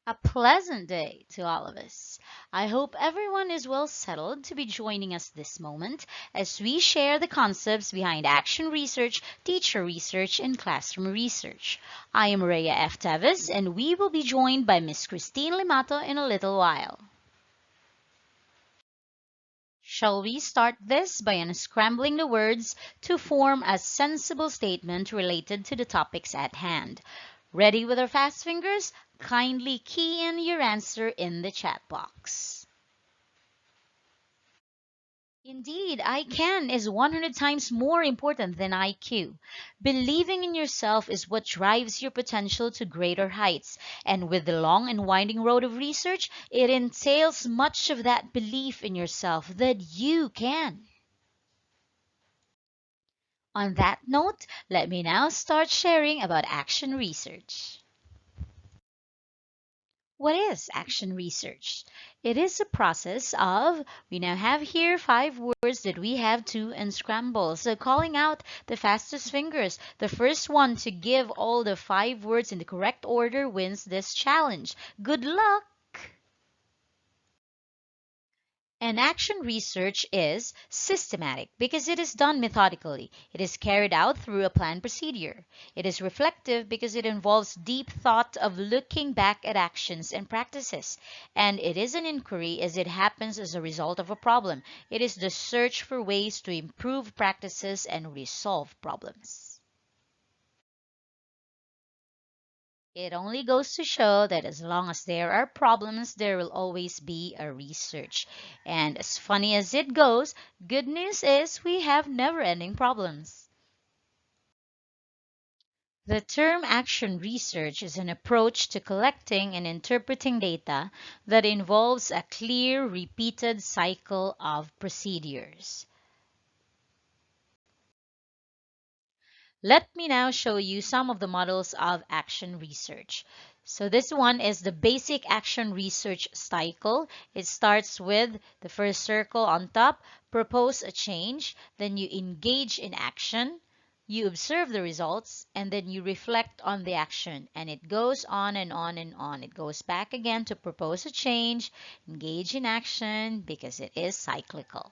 A pleasant day to all of us. I hope everyone is well settled to be joining us this moment as we share the concepts behind action research, teacher research, and classroom research. I am Rhea F. Tevis, and we will be joined by Miss Christine Limato in a little while. Shall we start this by unscrambling the words to form a sensible statement related to the topics at hand? Ready with our fast fingers? Kindly key in your answer in the chat box. Indeed, I can is 100 times more important than IQ. Believing in yourself is what drives your potential to greater heights. And with the long and winding road of research, it entails much of that belief in yourself that you can. On that note, let me now start sharing about action research. What is action research? It is a process of, we now have here five words that we have to unscramble. So calling out the fastest fingers, the first one to give all the five words in the correct order wins this challenge. Good luck! And action research is systematic because it is done methodically. It is carried out through a planned procedure. It is reflective because it involves deep thought of looking back at actions and practices. And it is an inquiry as it happens as a result of a problem. It is the search for ways to improve practices and resolve problems. It only goes to show that as long as there are problems, there will always be a research. And as funny as it goes, good news is we have never ending problems. The term action research is an approach to collecting and interpreting data that involves a clear, repeated cycle of procedures. Let me now show you some of the models of action research. So this one is the basic action research cycle. It starts with the first circle on top, propose a change, then you engage in action, you observe the results, and then you reflect on the action. And it goes on and on and on. It goes back again to propose a change, engage in action, because it is cyclical.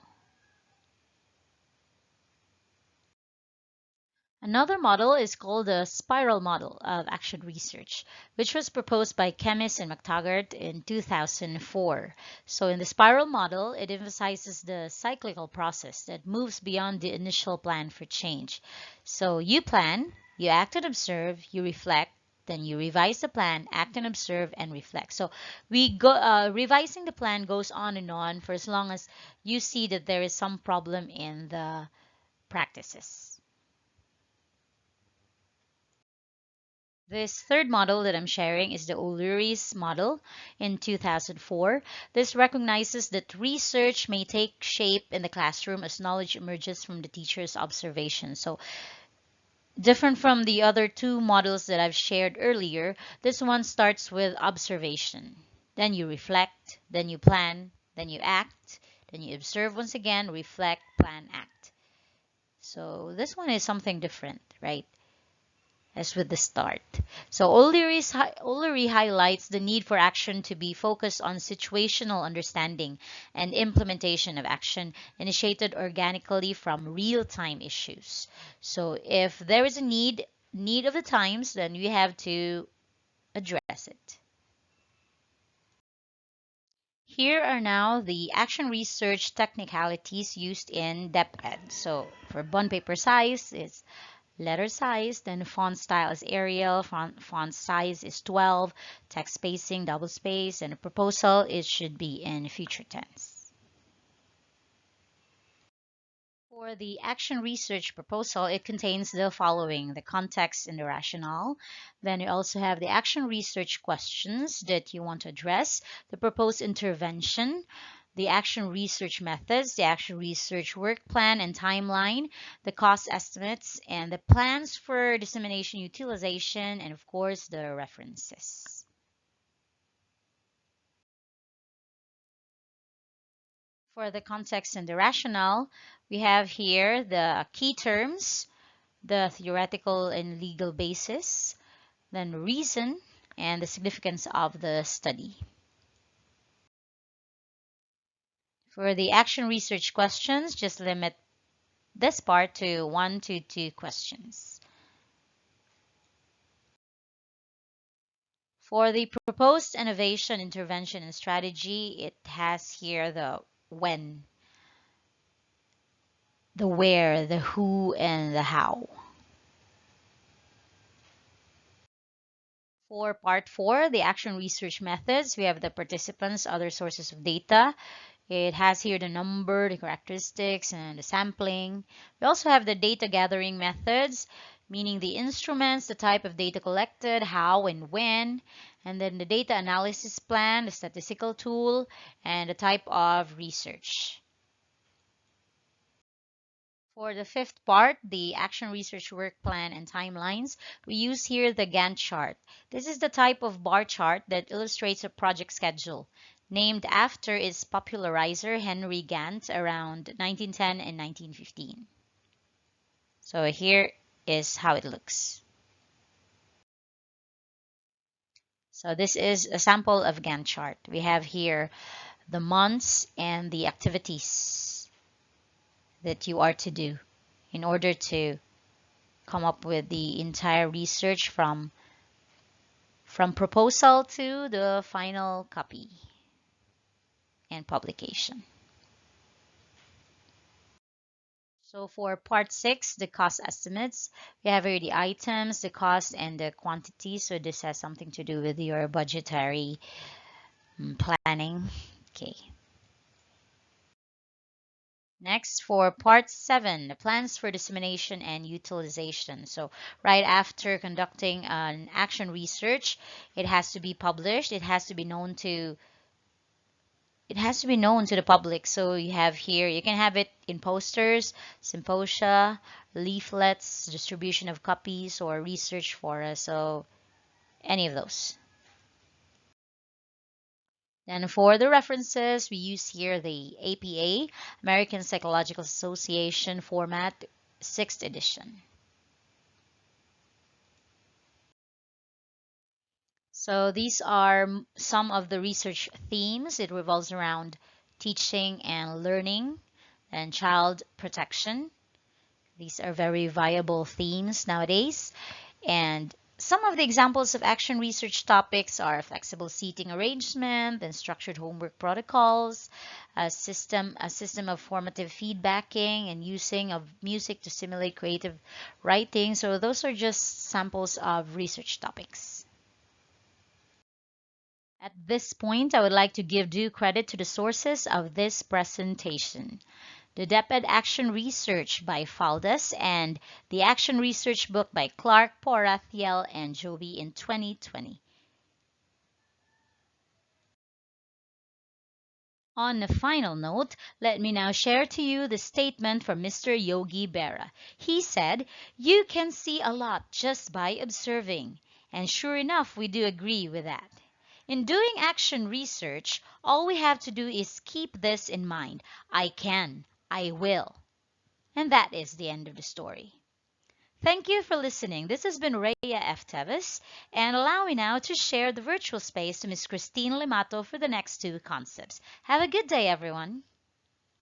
Another model is called the spiral model of action research, which was proposed by Chemis and McTaggart in 2004. So in the spiral model, it emphasizes the cyclical process that moves beyond the initial plan for change. So you plan, you act and observe, you reflect, then you revise the plan, act and observe, and reflect. So we go revising the plan goes on and on for as long as you see that there is some problem in the practices. This third model that I'm sharing is the O'Leary's model in 2004. This recognizes that research may take shape in the classroom as knowledge emerges from the teacher's observation. So different from the other two models that I've shared earlier, this one starts with observation. Then you reflect, then you plan, then you act, then you observe once again, reflect, plan, act. So this one is something different, right? As with the start. So O'Leary highlights the need for action to be focused on situational understanding and implementation of action initiated organically from real-time issues. So if there is a need of the times, then we have to address it. Here are now the action research technicalities used in DepEd. So for bond paper size, it's letter size, then font style is Arial, font size is 12, text spacing, double space, and a proposal, it should be in future tense. For the action research proposal, it contains the following: the context and the rationale. Then you also have the action research questions that you want to address, the proposed intervention, the action research methods, the action research work plan and timeline, the cost estimates, and the plans for dissemination utilization, and of course, the references. For the context and the rationale, we have here the key terms, the theoretical and legal basis, then reason, and the significance of the study. For the action research questions, just limit this part to 1 to 2 questions. For the proposed innovation, intervention, and strategy, it has here the when, the where, the who, and the how. For part 4, the action research methods, we have the participants, other sources of data. It has here the number, the characteristics, and the sampling. We also have the data gathering methods, meaning the instruments, the type of data collected, how and when, and then the data analysis plan, the statistical tool, and the type of research. For the 5th part, the action research work plan and timelines, we use here the Gantt chart. This is the type of bar chart that illustrates a project schedule, named after its popularizer Henry Gantt around 1910 and 1915. So here is how it looks. So this is a sample of Gantt chart. We have here the months and the activities that you are to do in order to come up with the entire research from proposal to the final copy and publication. So for part 6, the cost estimates, we have here the items, the cost, and the quantity. So this has something to do with your budgetary planning. Okay. Next, for part 7, the plans for dissemination and utilization. So right after conducting an action research, it has to be published. It has to be known to the public. So you have here, you can have it in posters, symposia, leaflets, distribution of copies, or research fora. So any of those. Then for the references, we use here the APA, American Psychological Association format, 6th edition. So these are some of the research themes. It revolves around teaching and learning and child protection. These are very viable themes nowadays. And some of the examples of action research topics are flexible seating arrangement and structured homework protocols, a system of formative feedbacking and using of music to simulate creative writing. So those are just samples of research topics. At this point, I would like to give due credit to the sources of this presentation. The DepEd Action Research by Faldes and the Action Research book by Clark, Pora, Thiel, and Joby in 2020. On a final note, let me now share to you the statement from Mr. Yogi Berra. He said, "You can see a lot just by observing." And sure enough, we do agree with that. In doing action research, all we have to do is keep this in mind. I can. I will. And that is the end of the story. Thank you for listening. This has been Rhea F. Tevis, and allow me now to share the virtual space to Ms. Christine Limato for the next 2 concepts. Have a good day, everyone.